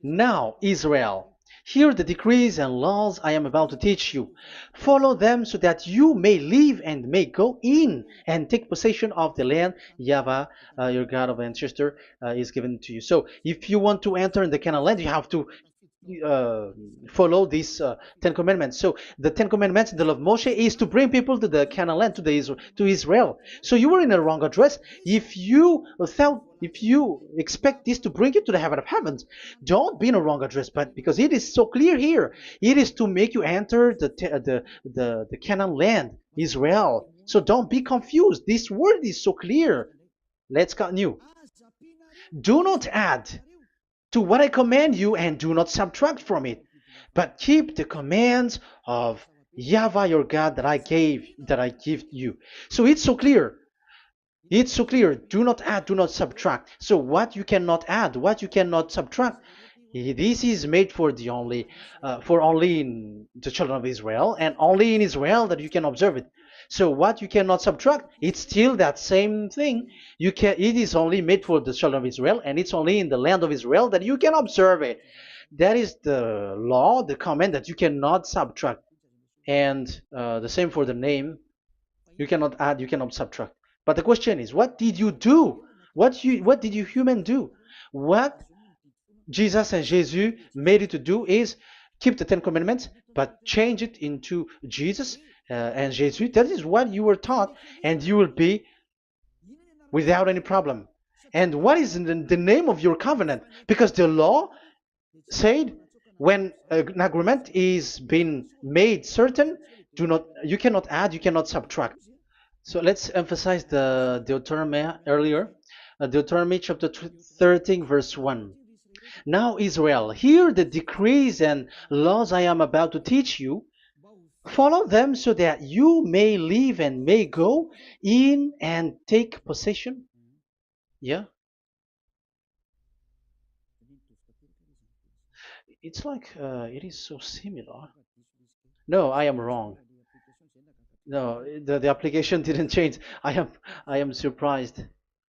Now, Israel, hear the decrees and laws I am about to teach you. Follow them so that you may live and may go in and take possession of the land YAHVAH, your God of ancestor, is given to you. So if you want to enter in the Canaan land, you have to follow these Ten Commandments. So the Ten Commandments, the law of Moshe, is to bring people to the Canaan land, to Israel. So you were in the wrong address. If you expect this to bring you to the heaven of heavens, don't be in a wrong address. But because it is so clear here, it is to make you enter the Canaan land, Israel. So don't be confused. This word is so clear. Let's continue. Do not add. to what I command you, and do not subtract from it, but keep the commands of Yahweh your God that I give you. So it's so clear. It's so clear. Do not add, do not subtract. So what you cannot add, what you cannot subtract, this is made for only in the children of Israel, and only in Israel that you can observe it. So what you cannot subtract, it's still that same thing. It is only made for the children of Israel, and it's only in the land of Israel that you can observe it. That is the law, the command that you cannot subtract. And the same for the name. You cannot add, you cannot subtract. But the question is, what did you do? What did you human do? What Jesus and Jesus made you to do is keep the Ten Commandments, but change it into Jesus and Jesus. That is what you were taught, and you will be without any problem. And what is the name of your covenant? Because the law said when an agreement is being made certain, you cannot add, you cannot subtract. So let's emphasize the Deuteronomy earlier. Deuteronomy chapter 13, verse 1. Now, Israel, hear the decrees and laws I am about to teach you. Follow them so that you may live and may go in and take possession. Yeah, it's like it is so similar. No, I am wrong. No, the application didn't change. I am surprised.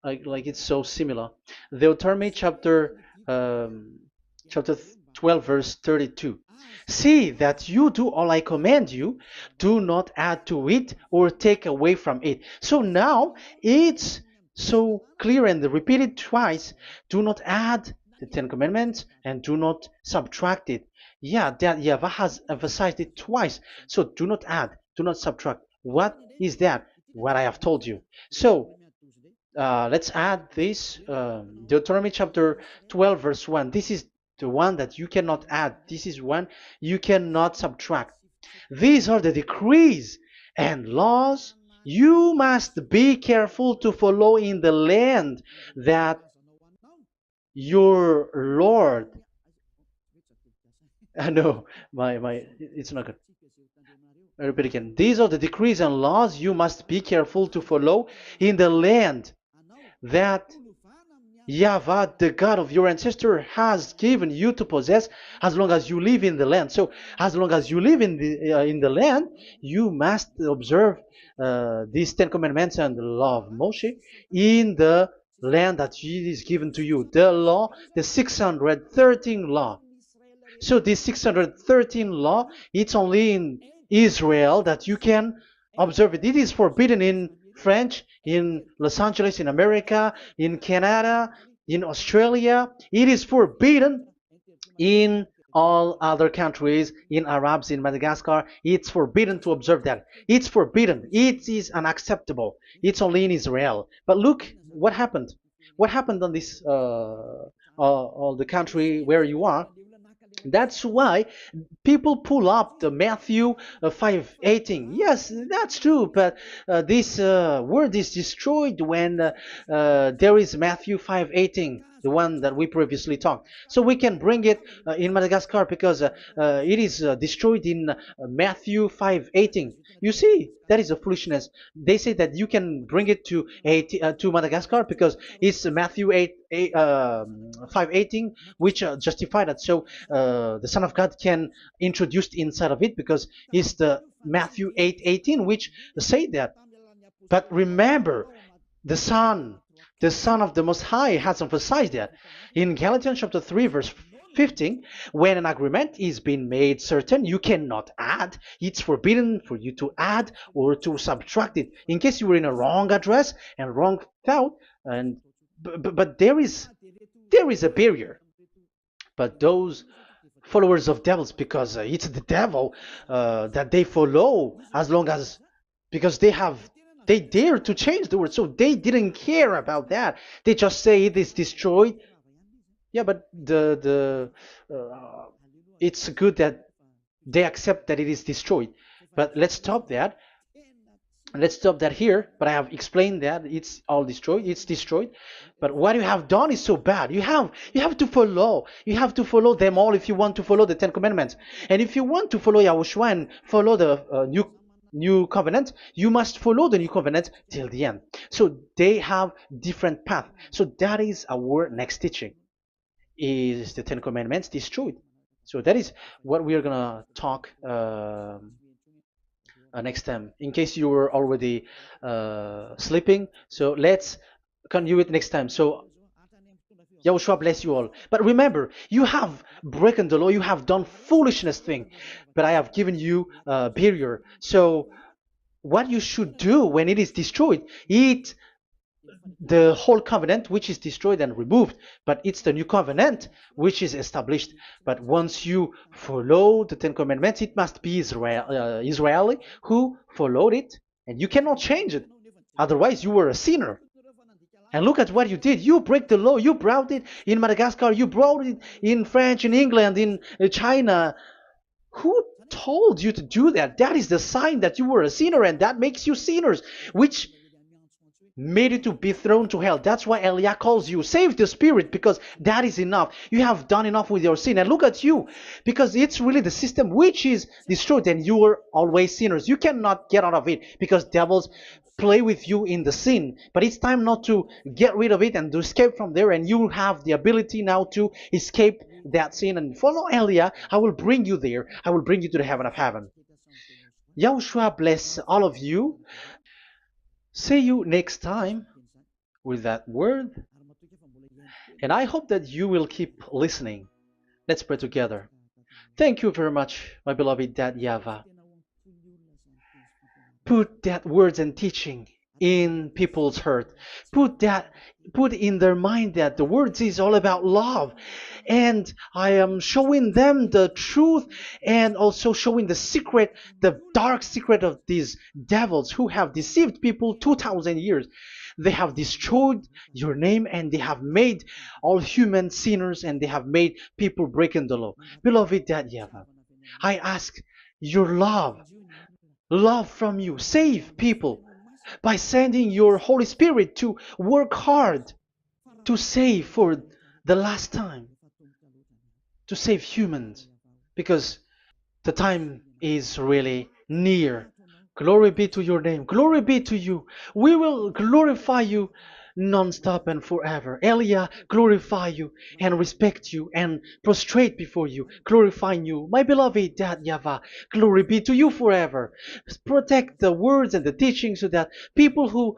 Like it's so similar. Deuteronomy chapter 12 verse 32. See that you do all I command you, do not add to it or take away from it. So now it's so clear and repeated twice. Do not add the Ten Commandments and do not subtract it. Yeah, that Yahweh has emphasized it twice. So do not add, do not subtract. What is that? What I have told you. So let's add this Deuteronomy chapter 12 verse 1. This is the one that you cannot add. This is one you cannot subtract. These are the decrees and laws you must be careful to follow in the land that your Lord. No, it's not good. I repeat again. These are the decrees and laws you must be careful to follow in the land that Yahweh, the God of your ancestor, has given you to possess as long as you live in the land. So, as long as you live in the land, you must observe these Ten Commandments and the law of Moshe in the land that is given to you. The law, the 613 law. So this 613 law, it's only in Israel that you can observe it. It is forbidden in French, in Los Angeles, in America, in Canada, in Australia. It is forbidden in all other countries, in Arabs, in Madagascar. It's forbidden to observe that. It's forbidden. It is unacceptable. It's only in Israel. But look what happened. What happened on this all the country where you are? That's why people pull up the Matthew 5:18. Yes, that's true, but this word is destroyed when there is Matthew 5:18, the one that we previously talked. So we can bring it in Madagascar because it is destroyed in Matthew 5:18. You see, that is a foolishness. They say that you can bring it to Madagascar because it's Matthew 5:18, which justify that. So the Son of God can introduce inside of it because it's the Matthew 8:18 which say that. But remember, the Son, the Son of the Most High has emphasized that in Galatians chapter 3 verse 15, when an agreement is being made certain, you cannot add. It's forbidden for you to add or to subtract it. In case you were in a wrong address and wrong thought, but there is a barrier. But those followers of devils, because it's the devil that they follow, as long as because they dare to change the word, so they didn't care about that. They just say it is destroyed. Yeah, but it's good that they accept that it is destroyed. But let's stop that. Let's stop that here, but I have explained that it's all destroyed, it's destroyed. But what you have done is so bad. You have to follow them all if you want to follow the Ten Commandments. And if you want to follow Yahushua and follow the new covenant, you must follow the new covenant till the end. So they have different path. So that is our next teaching, is the Ten Commandments destroyed. So that is what we are gonna talk next time, in case you were already sleeping. So let's continue it next time. So Yahushua bless you all. But remember, you have broken the law, you have done foolishness thing, but I have given you a barrier. So what you should do when it is destroyed, it the whole covenant which is destroyed and removed, but it's the new covenant which is established. But once you follow the Ten Commandments, it must be Israeli who followed it, and you cannot change it. Otherwise, you were a sinner. And look at what you did. You break the law. You brought it in Madagascar. You brought it in France, in England, in China. Who told you to do that? That is the sign that you were a sinner, and that makes you sinners, which made you to be thrown to hell. That's why Elia calls you. Save the spirit, because that is enough. You have done enough with your sin. And look at you, because it's really the system which is destroyed, and you are always sinners. You cannot get out of it because devils play with you in the sin. But it's time not to get rid of it and to escape from there. And you have the ability now to escape that sin and follow Elia. I will bring you there. I will bring you to the heaven of heaven. Yahushua bless all of you. See you next time with that word. And I hope that you will keep listening. Let's pray together. Thank you very much, my beloved Dad YAHVAH. Put that words and teaching in people's heart. Put in their mind that the words is all about love. And I am showing them the truth, and also showing the secret, the dark secret of these devils who have deceived people 2,000 years. They have destroyed your name, and they have made all human sinners, and they have made people breaking the law. Beloved Dad YAHVAH, I ask your love from you. Save people by sending your Holy Spirit to work hard to save for the last time, to save humans, because the time is really near. Glory be to your name. Glory be to you. We will glorify you non-stop and forever. Elia, glorify you and respect you and prostrate before you, glorifying you. My beloved Dad YAHVAH, glory be to you forever. Protect the words and the teaching so that people who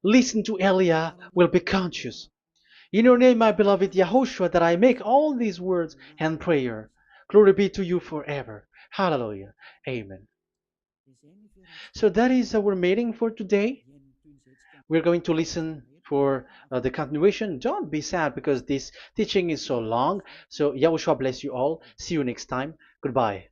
listen to Elia will be conscious. In your name, my beloved YAHOSHUAH, that I make all these words and prayer. Glory be to you forever. Hallelujah. Amen. So that is our meeting for today. We're going to listen for the continuation. Don't be sad because this teaching is so long. So Yahushua bless you all. See you next time. Goodbye.